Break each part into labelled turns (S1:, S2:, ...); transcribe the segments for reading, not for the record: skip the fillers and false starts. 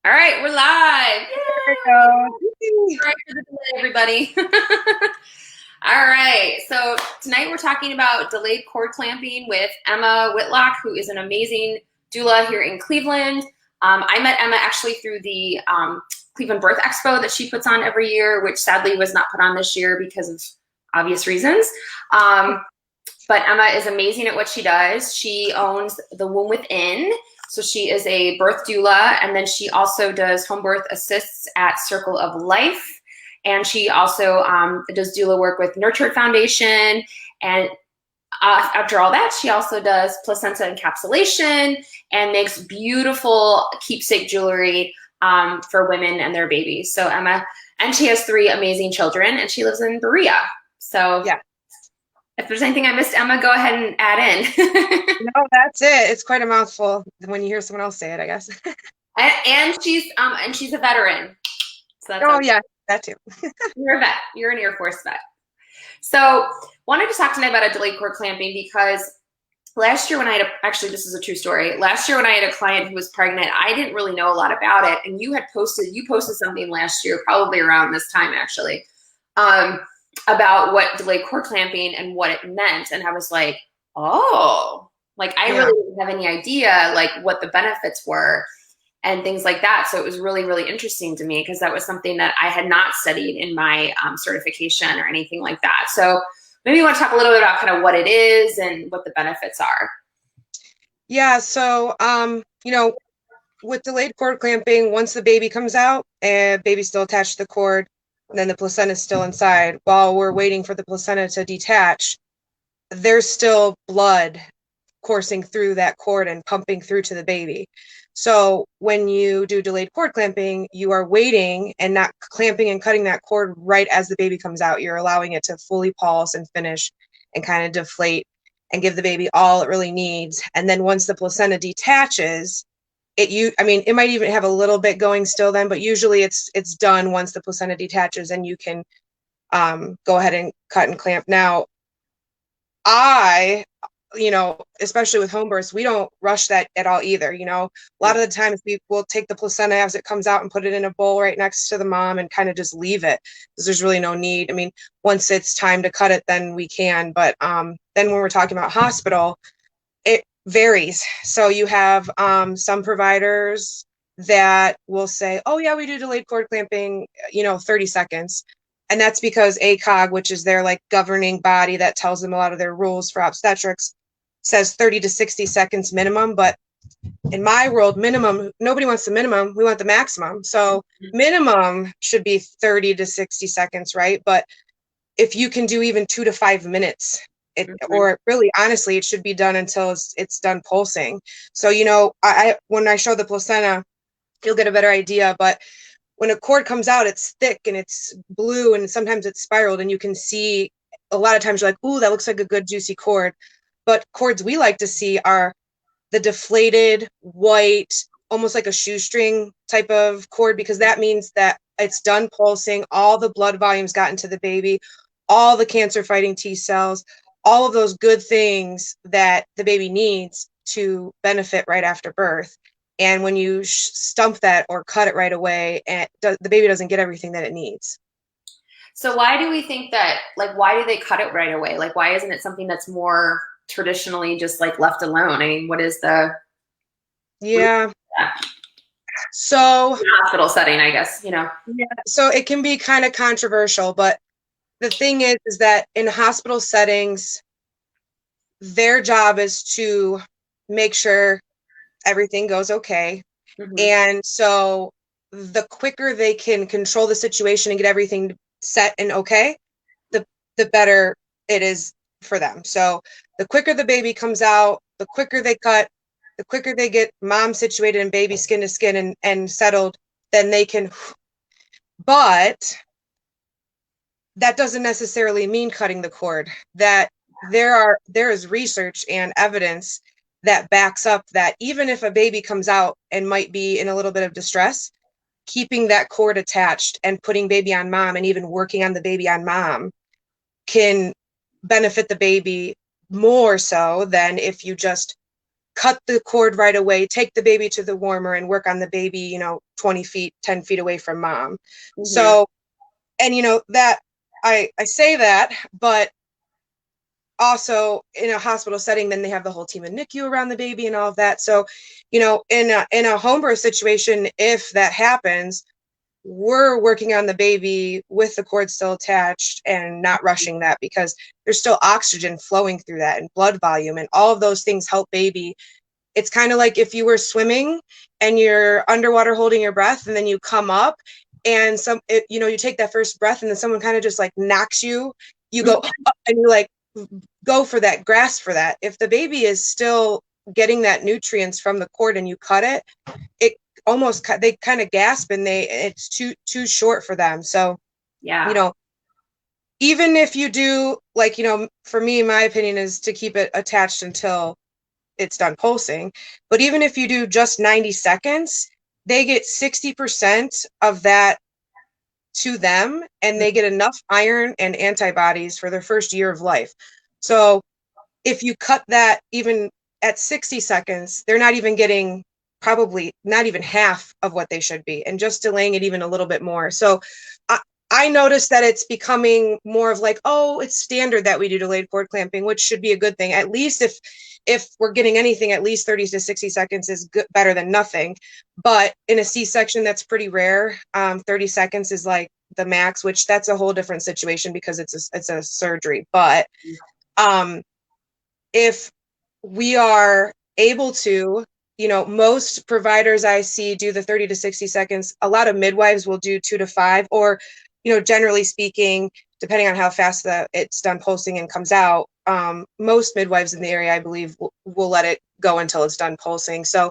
S1: All right, we're live.
S2: There we
S1: Sorry for the delay, everybody. All right, so tonight we're talking about delayed cord clamping with Emma Whitlock, who is an amazing doula here in Cleveland. I met Emma actually through the Cleveland Birth Expo that she puts on every year, which sadly was not put on this year because of obvious reasons. But Emma is amazing at what she does. She owns The Womb Within. So she is a birth doula, and then she also does home birth assists at Circle of Life. And she also does doula work with Nurtured Foundation. And after all that, she also does placenta encapsulation and makes beautiful keepsake jewelry for women and their babies. So Emma, and she has 3 amazing children, and she lives in Berea. So
S2: Yeah.
S1: if there's anything I missed, Emma, go ahead and add in.
S2: No, that's it. It's quite a mouthful when you hear someone else say it, I guess.
S1: and she's a veteran. So that's
S2: Yeah, that too.
S1: You're a vet. You're an Air Force vet. So wanted to talk tonight about a delayed cord clamping because last year when I had actually this is a true story. Last year when I had a client who was pregnant, I didn't really know a lot about it, and you posted something last year, probably around this time actually. About what delayed cord clamping and what it meant. And I was like, oh, like I really didn't have any idea like what the benefits were and things like that. So it was really, really interesting to me because that was something that I had not studied in my certification or anything like that. So maybe you want to talk a little bit about kind of what it is and what the benefits are.
S2: Yeah, so with delayed cord clamping, once the baby comes out and baby's still attached to the cord, and then the placenta is still inside. While we're waiting for the placenta to detach, there's still blood coursing through that cord and pumping through to the baby. So when you do delayed cord clamping, you are waiting and not clamping and cutting that cord right as the baby comes out. You're allowing it to fully pulse and finish and kind of deflate and give the baby all it really needs. And then once the placenta detaches, it might even have a little bit going still then, but usually it's done once the placenta detaches and you can go ahead and cut and clamp. Now, especially with home births, we don't rush that at all either. A lot of the times we will take the placenta as it comes out and put it in a bowl right next to the mom and kind of just leave it because there's really no need. I mean, once it's time to cut it, then we can. But then when we're talking about hospital, it varies. So you have some providers that will say, oh yeah, we do delayed cord clamping, 30 seconds. And that's because ACOG, which is their like governing body that tells them a lot of their rules for obstetrics, says 30 to 60 seconds minimum. But in my world, minimum, nobody wants the minimum, we want the maximum. So minimum should be 30 to 60 seconds, right? But if you can do even 2 to 5 minutes, or really honestly, it should be done until it's done pulsing. So, when I show the placenta, you'll get a better idea. But when a cord comes out, it's thick and it's blue and sometimes it's spiraled, and you can see a lot of times you're like, ooh, that looks like a good juicy cord. But cords we like to see are the deflated white, almost like a shoestring type of cord, because that means that it's done pulsing, all the blood volume's gotten to the baby, all the cancer fighting T cells, all of those good things that the baby needs to benefit right after birth. And when you stump that or cut it right away, and the baby doesn't get everything that it needs.
S1: So why do we think that, like, why do they cut it right away? Like, why isn't it something that's more traditionally just like left alone? I mean, what is the
S2: so
S1: hospital setting, I guess,
S2: Yeah, so it can be kind of controversial, but the thing is that in hospital settings, their job is to make sure everything goes okay. And so the quicker they can control the situation and get everything set and okay, the better it is for them. So the quicker the baby comes out, the quicker they cut, the quicker they get mom situated and baby skin to skin and settled, then they can. But that doesn't necessarily mean cutting the cord. That there is research and evidence that backs up that even if a baby comes out and might be in a little bit of distress, keeping that cord attached and putting baby on mom and even working on the baby on mom can benefit the baby more so than if you just cut the cord right away, take the baby to the warmer and work on the baby, 20 feet, 10 feet away from mom. So, and that I say that, but also in a hospital setting, then they have the whole team of NICU around the baby and all of that. So, in a home birth situation, if that happens, we're working on the baby with the cord still attached and not rushing that, because there's still oxygen flowing through that and blood volume, and all of those things help baby. It's kind of like if you were swimming and you're underwater holding your breath, and then you come up and you take that first breath, and then someone kind of just like knocks you, you go up and you like go for that, grasp for that. If the baby is still getting that nutrients from the cord and you cut it, they kind of gasp, and it's too short for them. So even if you do, like, for me, my opinion is to keep it attached until it's done pulsing. But even if you do just 90 seconds, they get 60% of that to them, and they get enough iron and antibodies for their first year of life. So if you cut that even at 60 seconds, they're not even getting, probably not even half of what they should be, and just delaying it even a little bit more. So I noticed that it's becoming more of like, oh, it's standard that we do delayed cord clamping, which should be a good thing. At least if we're getting anything, at least 30 to 60 seconds is good, better than nothing. But in a C-section, that's pretty rare. 30 seconds is like the max, which that's a whole different situation because it's a surgery. But if we are able to, most providers I see do the 30 to 60 seconds. A lot of midwives will do 2 to 5, or, generally speaking, depending on how fast it's done pulsing and comes out, most midwives in the area, I believe, will let it go until it's done pulsing. So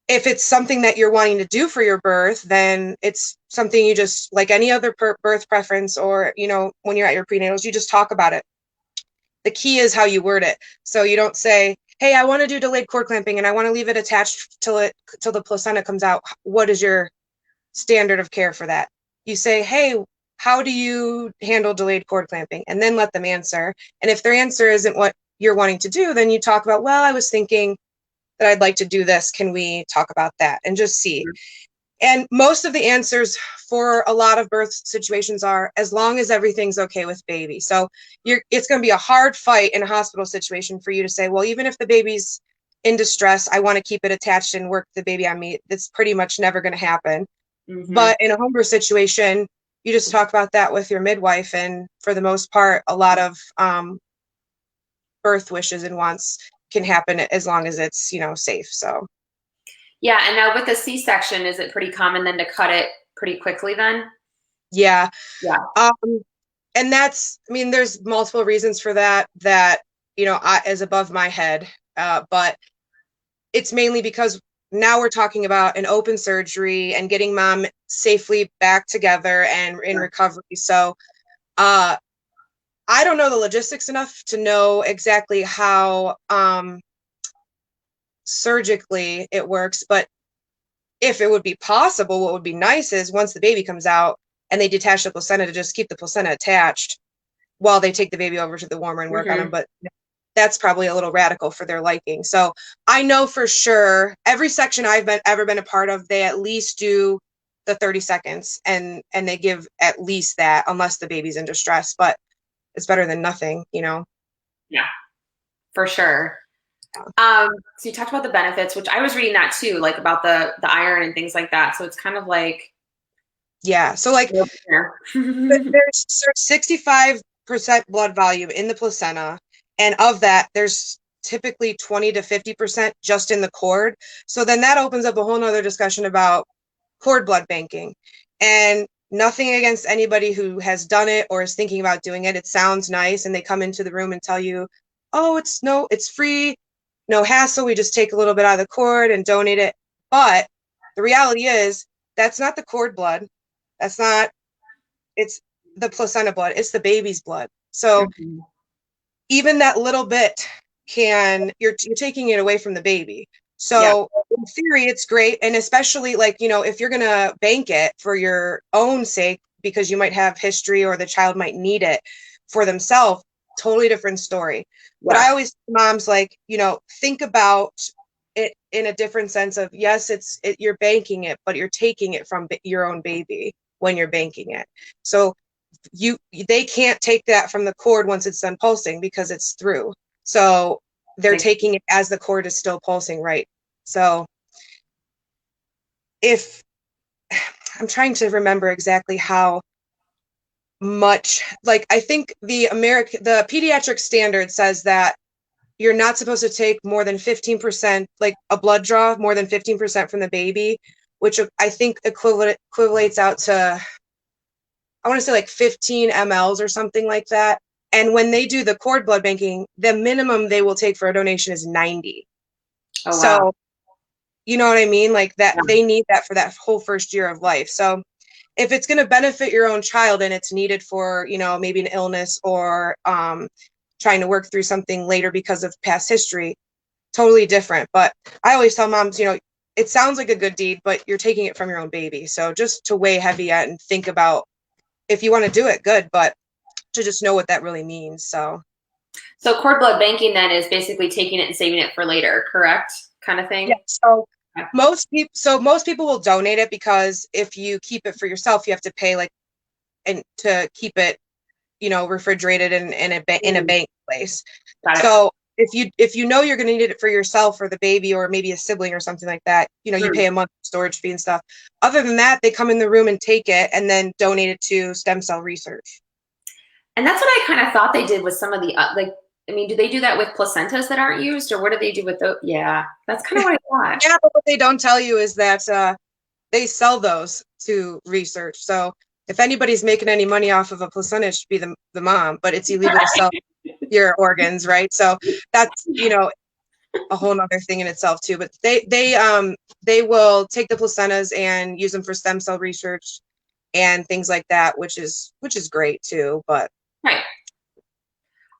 S2: if it's something that you're wanting to do for your birth, then it's something you just, like any other birth preference, or, when you're at your prenatals, you just talk about it. The key is how you word it. So you don't say, hey, I want to do delayed cord clamping and I want to leave it attached till the placenta comes out. What is your standard of care for that? You say, hey, how do you handle delayed cord clamping? And then let them answer. And if their answer isn't what you're wanting to do, then you talk about, well, I was thinking that I'd like to do this. Can we talk about that? And just see. And most of the answers for a lot of birth situations are, as long as everything's okay with baby. So it's going to be a hard fight in a hospital situation for you to say, well, even if the baby's in distress, I want to keep it attached and work the baby on me. That's pretty much never going to happen. But in a home birth situation, you just talk about that with your midwife. And for the most part, a lot of birth wishes and wants can happen as long as it's, safe. So.
S1: Yeah, and now with the C-section, is it pretty common then to cut it pretty quickly then?
S2: Yeah.
S1: Yeah.
S2: And there's multiple reasons for that, is above my head. But it's mainly because now we're talking about an open surgery and getting mom safely back together and in recovery. So I don't know the logistics enough to know exactly how surgically it works, but if it would be possible, what would be nice is once the baby comes out and they detach the placenta, to just keep the placenta attached while they take the baby over to the warmer and work on them. But that's probably a little radical for their liking. So I know for sure every section I've ever been a part of, they at least do the 30 seconds and they give at least that, unless the baby's in distress, but it's better than nothing,
S1: Yeah, for sure. So you talked about the benefits, which I was reading that too, like about the iron and things like that. So it's kind of like,
S2: yeah. So like there's 65% blood volume in the placenta. And of that, there's typically 20 to 50% just in the cord. So then that opens up a whole nother discussion about cord blood banking. And nothing against anybody who has done it or is thinking about doing it. It sounds nice. And they come into the room and tell you, oh, it's free, no hassle. We just take a little bit out of the cord and donate it. But the reality is that's not the cord blood. It's the placenta blood. It's the baby's blood. So even that little bit you're taking it away from the baby. So in theory, it's great. And especially if you're going to bank it for your own sake, because you might have history or the child might need it for themselves, totally different story. But I always tell moms, think about in a different sense of, yes, you're banking it, but you're taking it from your own baby when you're banking it. So they can't take that from the cord once it's done pulsing because it's through. So they're taking it as the cord is still pulsing, right? So if I'm trying to remember exactly how much, like, I think the pediatric standard says that you're not supposed to take more than 15%, like a blood draw, more than 15% from the baby, which I think equivalates out to, I want to say like 15 mLs or something like that. And when they do the cord blood banking, the minimum they will take for a donation is 90.
S1: Oh, wow.
S2: So, you know what I mean? Like that,
S1: Yeah.
S2: they need that for that whole first year of life. So if it's going to benefit your own child and it's needed for, maybe an illness or trying to work through something later because of past history, totally different. But I always tell moms, it sounds like a good deed, but you're taking it from your own baby. So just to weigh heavy at and think about, if you want to do it, good, but to just know what that really means. So
S1: cord blood banking then is basically taking it and saving it for later, correct? Kind of thing?
S2: yeah. So
S1: Okay.
S2: most people will donate it, because if you keep it for yourself, you have to pay and to keep it, refrigerated in a bank place. So if you know you're going to need it for yourself or the baby or maybe a sibling or something like that, you pay a month storage fee and stuff. Other than that, they come in the room and take it and then donate it to stem cell research.
S1: And that's what I kind of thought they did with some of the, do they do that with placentas that aren't used, or what do they do with those? Yeah, that's kind of what I thought.
S2: Yeah, but what they don't tell you is that they sell those to research. So if anybody's making any money off of a placenta, it should be the mom, but it's illegal to sell your organs, right? So that's, a whole nother thing in itself too. But they will take the placentas and use them for stem cell research and things like that, which is great too. But
S1: right.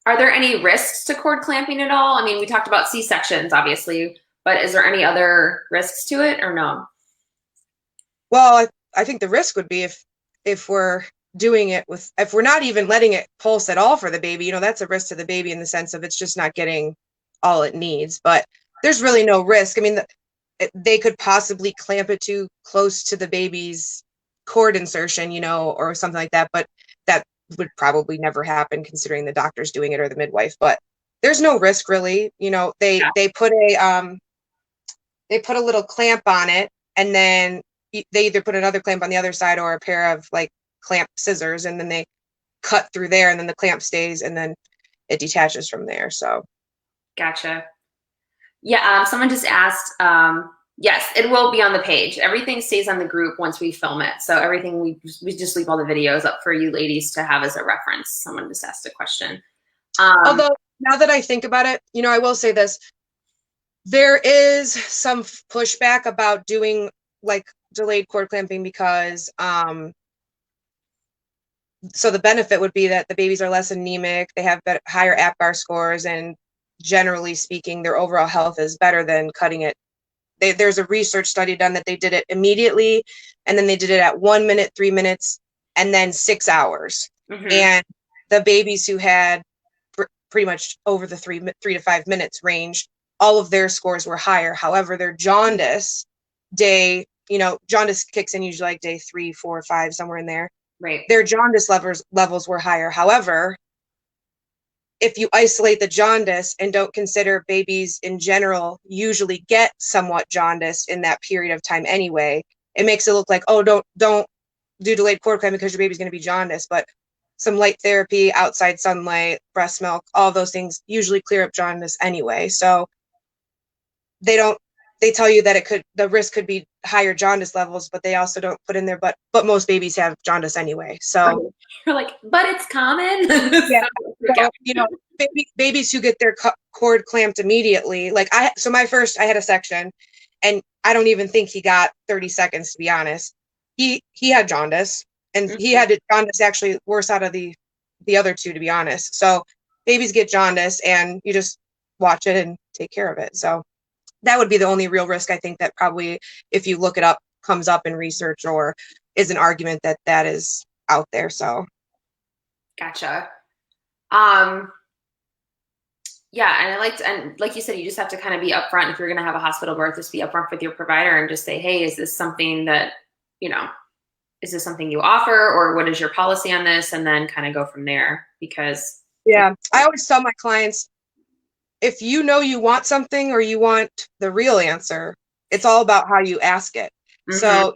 S1: Are there any risks to cord clamping at all? I mean, we talked about C-sections, obviously, but is there any other risks to it or no?
S2: Well, I think the risk would be if we're doing it if we're not even letting it pulse at all for the baby, that's a risk to the baby in the sense of it's just not getting all it needs. But there's really no risk. I mean, they could possibly clamp it too close to the baby's cord insertion, or something like that. But that would probably never happen considering the doctor's doing it or the midwife. But there's no risk really. They put a little clamp on it, and then they either put another clamp on the other side or a pair of like clamp scissors, and then they cut through there, and then the clamp stays, and then it detaches from there. So
S1: gotcha. Yeah, someone just asked, yes, it will be on the page. Everything stays on the group once we film it. So everything, we just leave all the videos up for you ladies to have as a reference. Someone just asked a question.
S2: Although now that I think about it, I will say this, there is some pushback about doing like delayed cord clamping because so the benefit would be that the babies are less anemic, they have higher APGAR scores, and generally speaking, their overall health is better than cutting it. There's a research study done that they did it immediately, and then they did it at 1 minute, 3 minutes, and then 6 hours.
S1: Mm-hmm.
S2: And the babies who had pretty much over the 3 to 5 minutes range, all of their scores were higher. However, their jaundice day, jaundice kicks in usually like day 3, 4, 5, somewhere in there.
S1: Right.
S2: Their jaundice levels were higher. However, if you isolate the jaundice and don't consider babies in general usually get somewhat jaundice in that period of time anyway, it makes it look like, oh, don't do delayed cord clamping because your baby's going to be jaundiced. But some light therapy, outside sunlight, breast milk, all those things usually clear up jaundice anyway. So they tell you that the risk could be higher jaundice levels, but they also don't put in there, but most babies have jaundice anyway. So
S1: you're like, but it's common.
S2: Yeah. So, babies who get their cord clamped immediately, like I had a section, and I don't even think he got 30 seconds, to be honest. He had jaundice, and he had jaundice actually worse out of the other two, to be honest. So babies get jaundice, and you just watch it and take care of it. So that would be the only real risk, I think, that probably, if you look it up, comes up in research or is an argument that is out there. So
S1: gotcha. Yeah, and and like you said, you just have to kind of be upfront. If you're going to have a hospital birth, just be upfront with your provider and just say, hey, is this something that, you know, is this something you offer, or what is your policy on this? And then kind of go from there, because like,
S2: Yeah. I always tell my clients, if you know you want something or you want the real answer, it's all about how you ask it.
S1: mhm,
S2: So,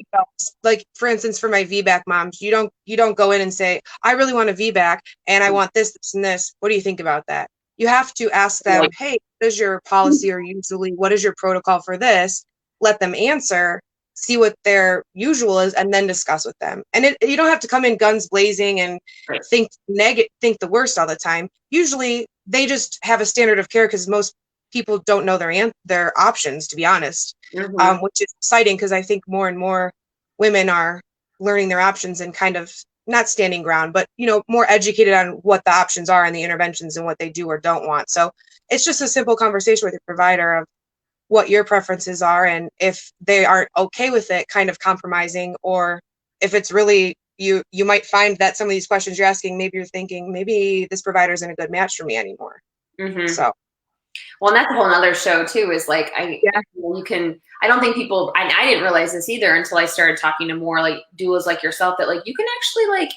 S2: like for instance, for my VBAC moms, you don't go in and say, I really want a VBAC and I want this, this, and this. What do you think about that? You have to ask them,
S1: like,
S2: hey, what is your policy, or usually what is your protocol for this? Let them answer, see what their usual is, and then discuss with them. And you don't have to come in guns blazing and
S1: right.
S2: think the worst all the time. Usually they just have a standard of care because most people don't know their options, to be honest,
S1: Mhm.
S2: which is exciting because I think more and more women are learning their options and kind of not standing ground, but more educated on what the options are and the interventions and what they do or don't want. So it's just a simple conversation with your provider of what your preferences are, and if they aren't okay with it, kind of compromising, or if it's really you might find that some of these questions you're asking, maybe you're thinking maybe this provider isn't a good match for me anymore.
S1: Mhm.
S2: So
S1: Well, and that's a whole nother show too, is like,
S2: yeah,
S1: you can, I don't think people, I didn't realize this either until I started talking to more like doulas like yourself, that like you can actually like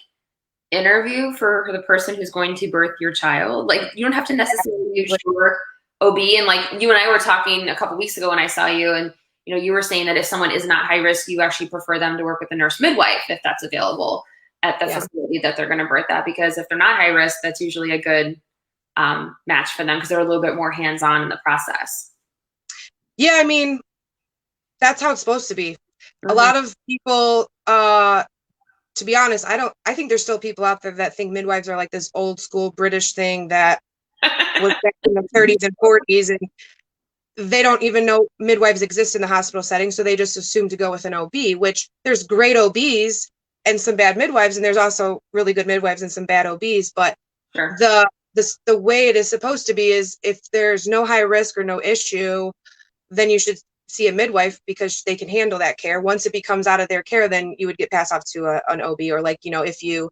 S1: interview for the person who's going to birth your child. Like you don't have to necessarily use your OB. And like you and I were talking a couple weeks ago when I saw you, and you were saying that if someone is not high risk, you actually prefer them to work with a nurse midwife if that's available at the
S2: yeah,
S1: facility that they're going to birth at, because if they're not high risk, that's usually a good match for them because they're a little bit more hands-on in the process.
S2: yeah. I mean, that's how it's supposed to be. A
S1: Mm-hmm.
S2: lot of people, to be honest, I think there's still people out there that think midwives are like this old school British thing that was back in the 30s and 40s, and they don't even know midwives exist in the hospital setting, so they just assume to go with an OB, which there's great OBs and some bad midwives, and there's also really good midwives and some bad OBs. But
S1: Sure.
S2: the way it is supposed to be is if there's no high risk or no issue, then you should see a midwife because they can handle that care. Once it becomes out of their care, then you would get passed off to an OB, or like if you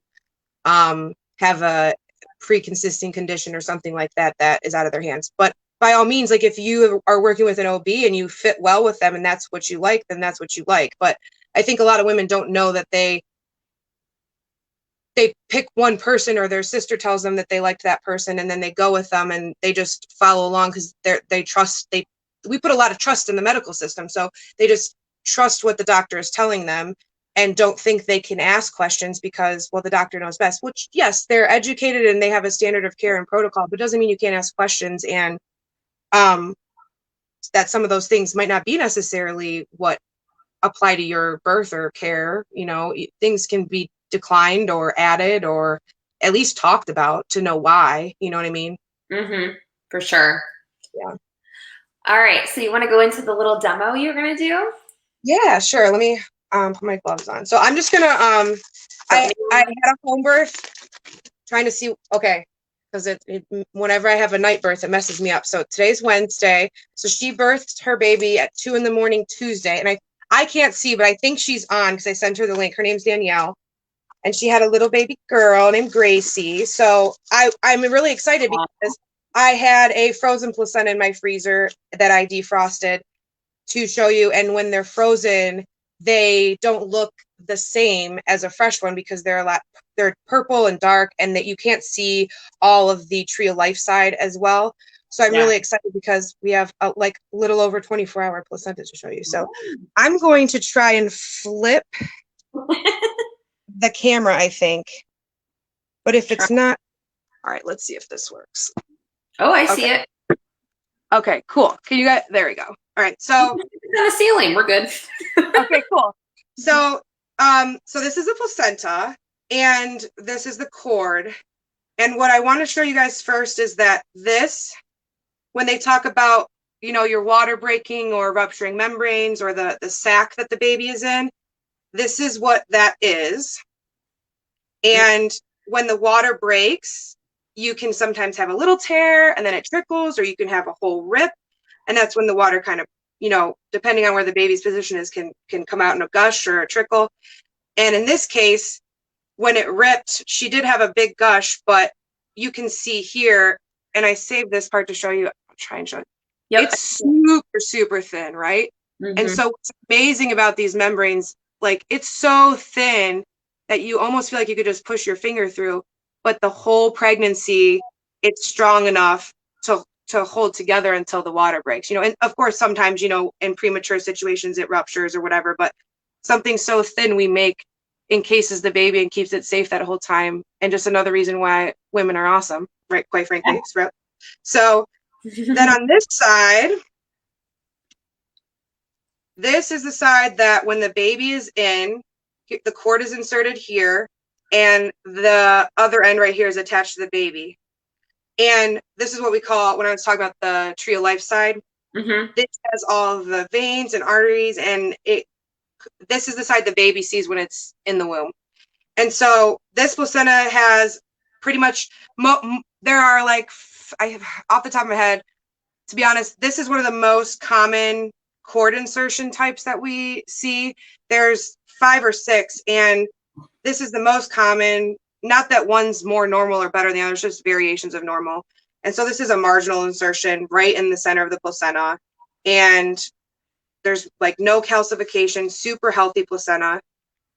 S2: have a pre-consisting condition or something like that that is out of their hands. But by all means, like if you are working with an OB and you fit well with them and that's what you like, then that's what you like. But I think a lot of women don't know that they pick one person, or their sister tells them that they liked that person, and then they go with them and they just follow along because they trust. We put a lot of trust in the medical system, so they just trust what the doctor is telling them and don't think they can ask questions because, well, the doctor knows best. Which, yes, they're educated and they have a standard of care and protocol, but doesn't mean you can't ask questions, and um, that some of those things might not be necessarily what apply to your birth or care. Things can be declined or added or at least talked about to know why. You know what I mean?
S1: Mm-hmm. For sure.
S2: Yeah.
S1: All right. So you want to go into the little demo you're going to do?
S2: Yeah, sure. Let me put my gloves on. So I'm just gonna
S1: So,
S2: I had a home birth, trying to see, okay, because whenever I have a night birth, it messes me up. So today's Wednesday. So she birthed her baby at 2 a.m. Tuesday, and I can't see, but I think she's on because I sent her the link. Her name's Danielle, and she had a little baby girl named Gracie. So I'm really excited because I had a frozen placenta in my freezer that I defrosted to show you. And when they're frozen, they don't look the same as a fresh one because they're purple and dark, and that you can't see all of the tree of life side as well. So I'm
S1: yeah.
S2: really excited because we have a like little over 24-hour placenta to show you. So I'm going to try and flip the camera, I think. But if
S1: Sure.
S2: it's not, all right, let's see if this works.
S1: Oh, I
S2: Okay.
S1: see it.
S2: Okay, cool. Can you guys, there we go. All right. So
S1: It's on the ceiling. We're good.
S2: okay, cool. So so this is a placenta and this is the cord. And what I want to show you guys first is that this, when they talk about, your water breaking or rupturing membranes or the sac that the baby is in, this is what that is. And when the water breaks, you can sometimes have a little tear and then it trickles, or you can have a whole rip. And that's when the water kind of, depending on where the baby's position is, can come out in a gush or a trickle. And in this case, when it ripped, she did have a big gush, but you can see here and I saved this part to show you. I'll try and show it.
S1: Yep.
S2: It's super, super thin, right? And so what's amazing about these membranes, like it's so thin that you almost feel like you could just push your finger through, but the whole pregnancy, it's strong enough to hold together until the water breaks, you know. And of course, sometimes, you know, in premature situations, it ruptures or whatever, but something so thin we make encases the baby and keeps it safe that whole time. And just another reason why women are awesome, right? Quite frankly. So then on this side, this is the side that when the baby is in, the cord is inserted here, and the other end right here is attached to the baby. And this is what we call, when I was talking about the tree of life side, this has all the veins and arteries, and this is the side the baby sees when it's in the womb. And so this placenta has pretty much, there are like, off the top of my head, to be honest, this is one of the most common cord insertion types that we see. There's 5 or 6, and this is the most common. Not that one's more normal or better than the other, it's just variations of normal. And so this is a marginal insertion right in the center of the placenta. And there's like no calcification, super healthy placenta.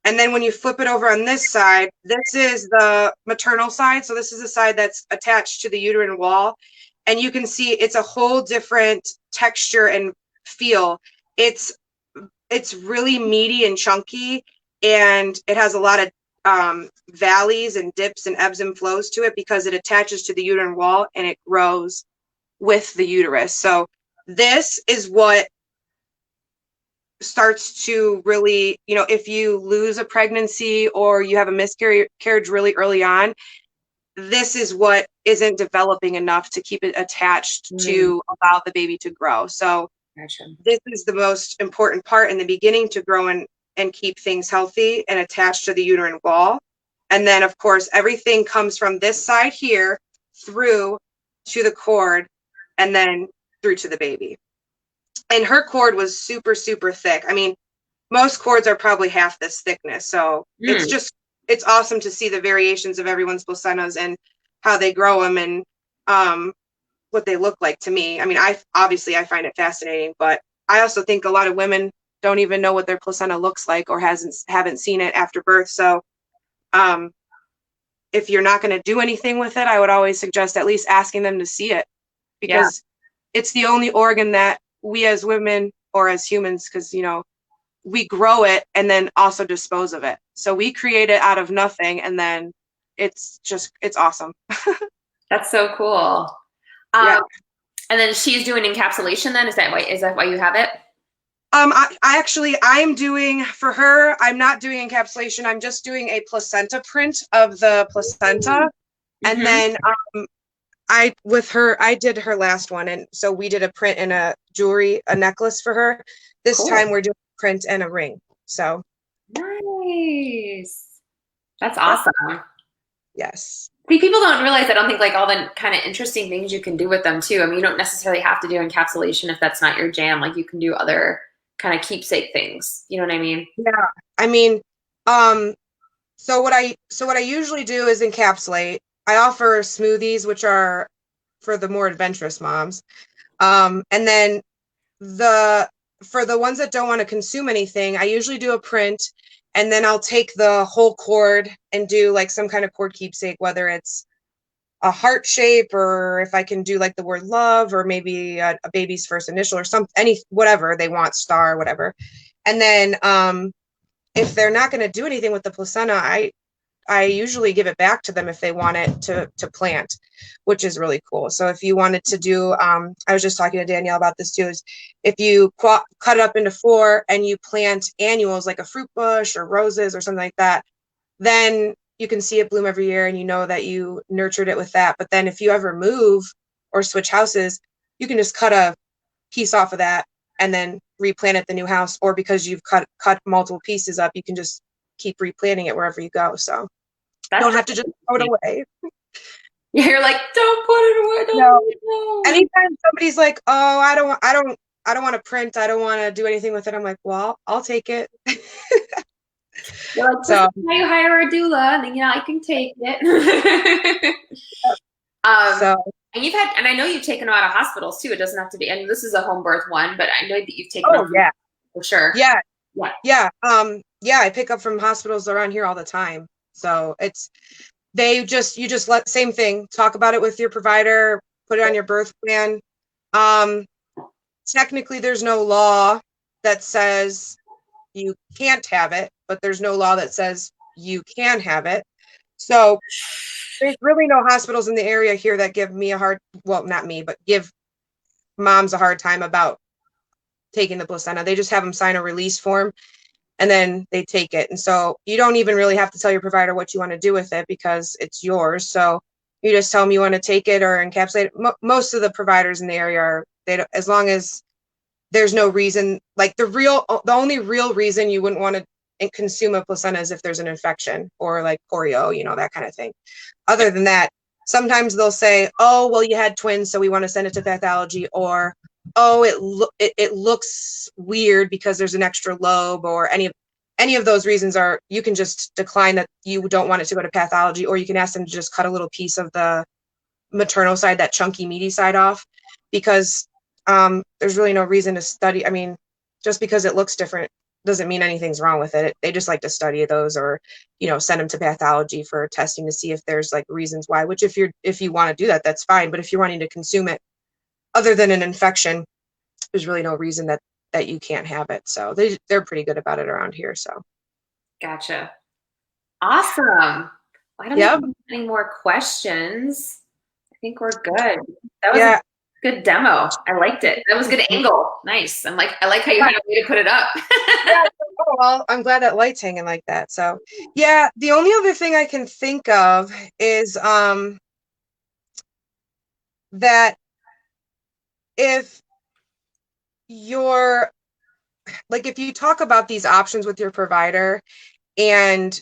S2: And then when you flip it over on this side, this is the maternal side. So this is the side that's attached to the uterine wall. And you can see it's a whole different texture and feel. It's really meaty and chunky, and it has a lot of valleys and dips and ebbs and flows to it because it attaches to the uterine wall and it grows with the uterus. So this is what starts to really, you know, if you lose a pregnancy or you have a miscarriage really early on, this is what isn't developing enough to keep it attached to allow the baby to grow. So this is the most important part in the beginning, to grow and keep things healthy and attached to the uterine wall. And then of course, everything comes from this side here through to the cord and then through to the baby. And her cord was super, super thick. I mean, most cords are probably half this thickness. So it's awesome to see the variations of everyone's placentas and how they grow them and what they look like to me. I mean, I find it fascinating, but I also think a lot of women don't even know what their placenta looks like or haven't seen it after birth. So if you're not going to do anything with it, I would always suggest at least asking them to see it, because it's the only organ that we as women, or as humans, because, you know, we grow it and then also dispose of it. So we create it out of nothing, and then it's awesome.
S1: That's so cool.
S2: Yeah.
S1: And then she's doing encapsulation then? Is that why you have it?
S2: I'm doing, for her, I'm not doing encapsulation. I'm just doing a placenta print of the placenta. And then I did her last one. And so we did a print and a necklace for her. This time we're doing a print and a ring. So.
S1: Nice. That's awesome.
S2: Yes.
S1: See, people don't realize, I don't think, like all the kind of interesting things you can do with them too. I mean, you don't necessarily have to do encapsulation if that's not your jam. Like you can do other kind of keepsake things. You know what I mean?
S2: Yeah. I mean, so what I usually do is encapsulate. I offer smoothies, which are for the more adventurous moms. And then for the ones that don't want to consume anything, I usually do a print, and then I'll take the whole cord and do like some kind of cord keepsake, whether it's a heart shape, or if I can do like the word love, or maybe a baby's first initial, or whatever they want, star, whatever. And then if they're not going to do anything with the placenta, I usually give it back to them if they want it to plant, which is really cool. So if you wanted to do, I was just talking to Danielle about this too, is if you cut it up into 4 and you plant annuals like a fruit bush or roses or something like that, then you can see it bloom every year and you know that you nurtured it with that. But then if you ever move or switch houses, you can just cut a piece off of that and then replant it the new house. Or because you've cut multiple pieces up, you can just keep replanting it wherever you go. So you don't have to just throw it away.
S1: You're like, don't put it away.
S2: No. Anytime somebody's like, oh, I don't want to print, I don't want to do anything with it, I'm like, well, I'll take it.
S1: You're like, so you hire a doula, and then I can take it. And and I know you've taken them out of hospitals too. It doesn't have to be, and this is a home birth one, but I know that you've taken them
S2: Oh yeah.
S1: for sure.
S2: Yeah.
S1: Yeah.
S2: Yeah. Yeah, I pick up from hospitals around here all the time. So you just let, same thing, talk about it with your provider, put it on your birth plan. Um, Technically there's no law that says you can't have it, but there's no law that says you can have it. So there's really no hospitals in the area here that give me well, not me, but give moms a hard time about taking the placenta. They just have them sign a release form and then they take it. And so you don't even really have to tell your provider what you want to do with it because it's yours. So you just tell them you want to take it or encapsulate it. Most of the providers in the area are, as long as there's no reason, like the only real reason you wouldn't want to consume a placenta is if there's an infection or like polio, that kind of thing. Other than that, sometimes they'll say, oh, well, you had twins, so we want to send it to pathology, or, oh, it looks weird because there's an extra lobe, or any of those reasons are, you can just decline that you don't want it to go to pathology, or you can ask them to just cut a little piece of the maternal side, that chunky, meaty side off, because there's really no reason to study. I mean, just because it looks different doesn't mean anything's wrong with it. They just like to study those, or send them to pathology for testing to see if there's like reasons why, which if you want to do that, that's fine. But if you're wanting to consume it other than an infection, there's really no reason that you can't have it. So they're pretty good about it around here. So
S1: Gotcha. Awesome. Well, I don't have any more questions. I think we're good. That was a good demo. I liked it. That was a good angle. Nice. I like how you had a way to put it up.
S2: Yeah. Oh, well, I'm glad that light's hanging like that. So yeah, the only other thing I can think of is that if if you talk about these options with your provider and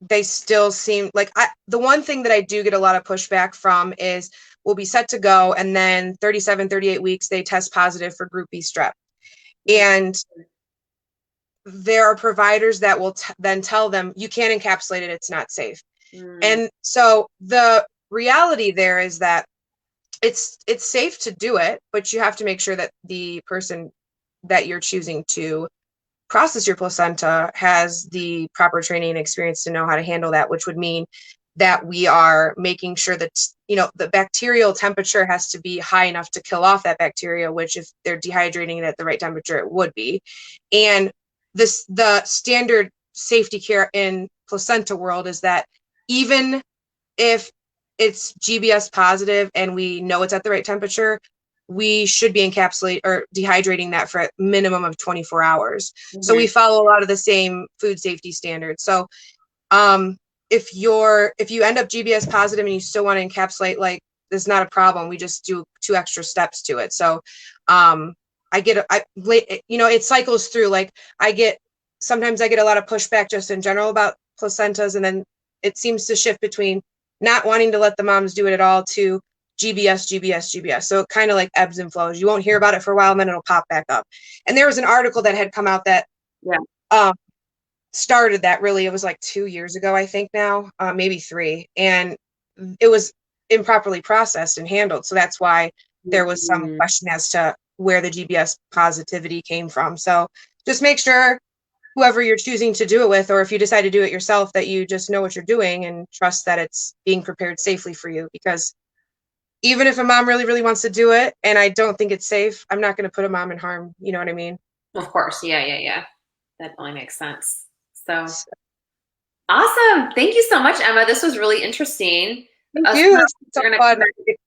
S2: they still seem like, the one thing that I do get a lot of pushback from is we'll be set to go, and then 37, 38 weeks, they test positive for group B strep. And there are providers that will then tell them, you can't encapsulate it, it's not safe. And so the reality there is that it's safe to do it, but you have to make sure that the person that you're choosing to process your placenta has the proper training and experience to know how to handle that, which would mean that we are making sure that the bacterial temperature has to be high enough to kill off that bacteria, which if they're dehydrating it at the right temperature, it would be. And the standard safety care in placenta world is that even if it's GBS positive and we know it's at the right temperature, we should be encapsulating or dehydrating that for a minimum of 24 hours. Mm-hmm. So we follow a lot of the same food safety standards. So if you end up GBS positive and you still want to encapsulate, like, there's not a problem. We just do 2 extra steps to it. So it cycles through. Like sometimes I get a lot of pushback just in general about placentas, and then it seems to shift between not wanting to let the moms do it at all to GBS. So it kind of like ebbs and flows. You won't hear about it for a while, and then it'll pop back up. And there was an article that had come out that started that. Really, it was like 2 years ago, I think now, maybe 3. And it was improperly processed and handled. So that's why there was some question as to where the GBS positivity came from. So just make sure whoever you're choosing to do it with, or if you decide to do it yourself, that you just know what you're doing and trust that it's being prepared safely for you. Because even if a mom really, really wants to do it and I don't think it's safe, I'm not going to put a mom in harm. You know what I mean?
S1: Of course. Yeah. That only makes sense. So awesome. Thank you so much, Emma. This was really interesting.
S2: Thank you. It's so fun.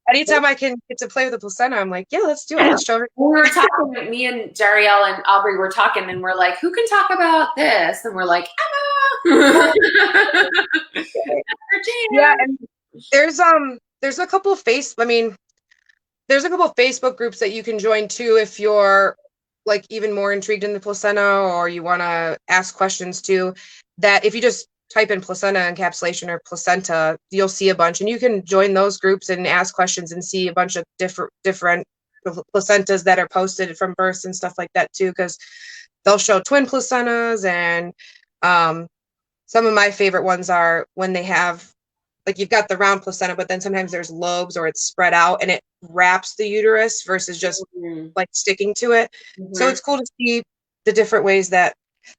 S2: Anytime I can get to play with the placenta, I'm like, yeah, let's do it. Let's show her.
S1: We were talking, me and Jariel and Aubrey were talking, and we're like, who can talk about this? And we're like, Emma.
S2: Yeah, and there's a couple of there's a couple of Facebook groups that you can join too if you're like even more intrigued in the placenta, or you want to ask questions too. That if you just type in placenta encapsulation or placenta, you'll see a bunch, and you can join those groups and ask questions and see a bunch of different placentas that are posted from births and stuff like that too, because they'll show twin placentas. And some of my favorite ones are when they have like you've got the round placenta, but then sometimes there's lobes or it's spread out and it wraps the uterus versus just like sticking to it. So it's cool to see the different ways that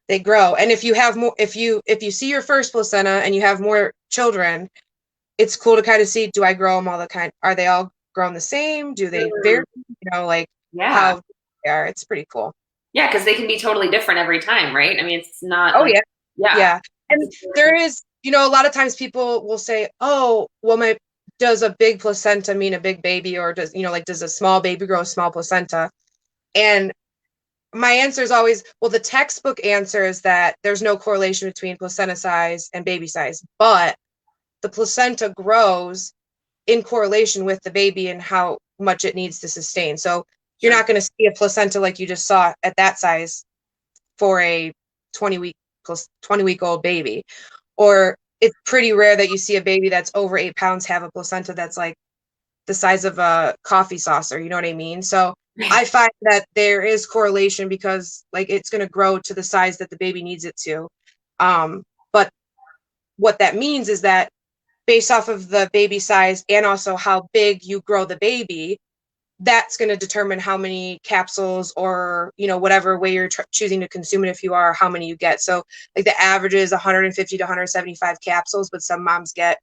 S2: they grow. And if you have more, if you see your first placenta and you have more children, it's cool to kind of see, do I grow them all the kind? Are they all grown the same? Do they vary? You know, like how they are. It's pretty cool.
S1: Yeah, because they can be totally different every time, right? I mean, it's not.
S2: Oh
S1: like,
S2: yeah. And there is, you know, a lot of times people will say, oh, well, does a big placenta mean a big baby, or does, you know, like does a small baby grow a small placenta? And my answer is always, well, the textbook answer is that there's no correlation between placenta size and baby size, but the placenta grows in correlation with the baby and how much it needs to sustain. So you're not going to see a placenta like you just saw at that size for a 20-week old baby. Or it's pretty rare that you see a baby that's over 8 pounds have a placenta that's like the size of a coffee saucer. You know what I mean? So I find that there is correlation because like it's going to grow to the size that the baby needs it to. But what that means is that based off of the baby size and also how big you grow the baby, that's going to determine how many capsules or, you know, whatever way you're choosing to consume it, if you are, how many you get. So like the average is 150 to 175 capsules, but some moms get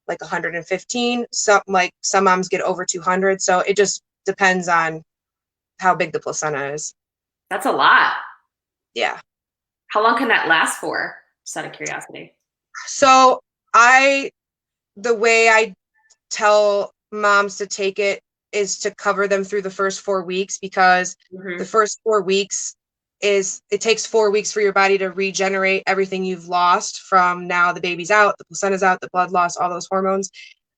S2: like 115, some moms get over 200. So it just depends on how big the placenta is.
S1: That's a lot.
S2: Yeah.
S1: How long can that last for? Just out of curiosity.
S2: So the way I tell moms to take it is to cover them through the first 4 weeks, because the first 4 weeks it takes 4 weeks for your body to regenerate everything you've lost from now the baby's out, the placenta's out, the blood loss, all those hormones.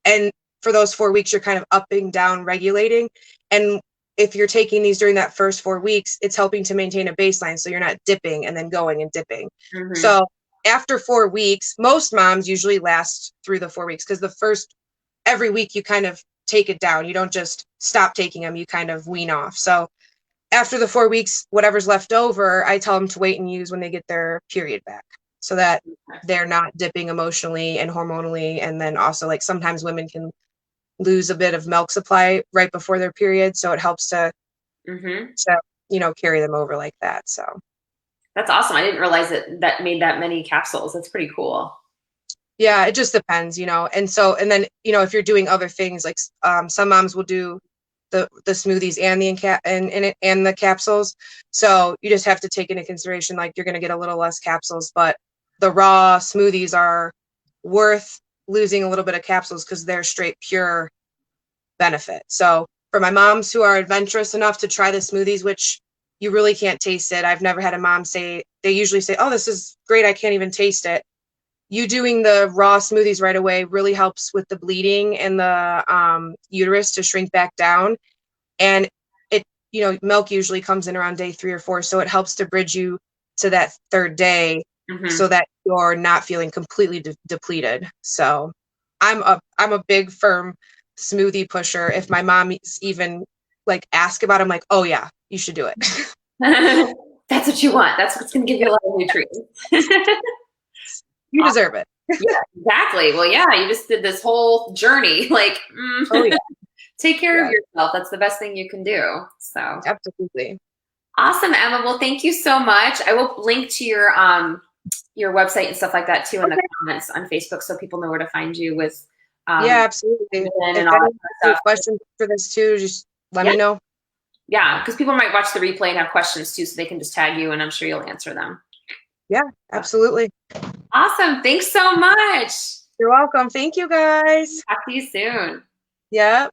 S2: And for those 4 weeks, you're kind of upping, down, regulating. And if you're taking these during that first 4 weeks, it's helping to maintain a baseline. So you're not dipping and then going and dipping. So after 4 weeks, most moms usually last through the 4 weeks, because every week you kind of take it down. You don't just stop taking them, you kind of wean off. So after the 4 weeks, whatever's left over, I tell them to wait and use when they get their period back, so that they're not dipping emotionally and hormonally. And then also, like, sometimes women can lose a bit of milk supply right before their period. So it helps to, you know, carry them over like that. So
S1: that's awesome. I didn't realize that made that many capsules. That's pretty cool.
S2: Yeah, it just depends, you know. And then, you know, if you're doing other things, like some moms will do the smoothies and the capsules. So you just have to take into consideration, like, you're going to get a little less capsules, but the raw smoothies are worth losing a little bit of capsules because they're straight pure benefit. So for my moms who are adventurous enough to try the smoothies, which you really can't taste it. I've never had a mom say, they usually say, oh, this is great, I can't even taste it. You doing the raw smoothies right away really helps with the bleeding and the uterus to shrink back down. And it, you know, milk usually comes in around day 3 or 4. So it helps to bridge you to that third day so that you're not feeling completely depleted. So I'm a big, firm smoothie pusher. If my mom even like ask about it, I'm like, oh yeah, you should do it.
S1: That's what you want. That's what's going to give you a lot of nutrients.
S2: You deserve it.
S1: Yeah, exactly. Well, yeah, you just did this whole journey. Like,
S2: oh yeah,
S1: take care of yourself. That's the best thing you can do. So
S2: absolutely.
S1: Awesome, Emma. Well, thank you so much. I will link to your website and stuff like that too in the comments on Facebook, so people know where to find you with.
S2: Yeah, absolutely. If anyone has questions for this too, just let me know.
S1: Yeah, because people might watch the replay and have questions too, so they can just tag you, and I'm sure you'll answer them.
S2: Yeah, absolutely.
S1: Awesome. Thanks so much.
S2: You're welcome. Thank you, guys.
S1: Talk to you soon.
S2: Yep.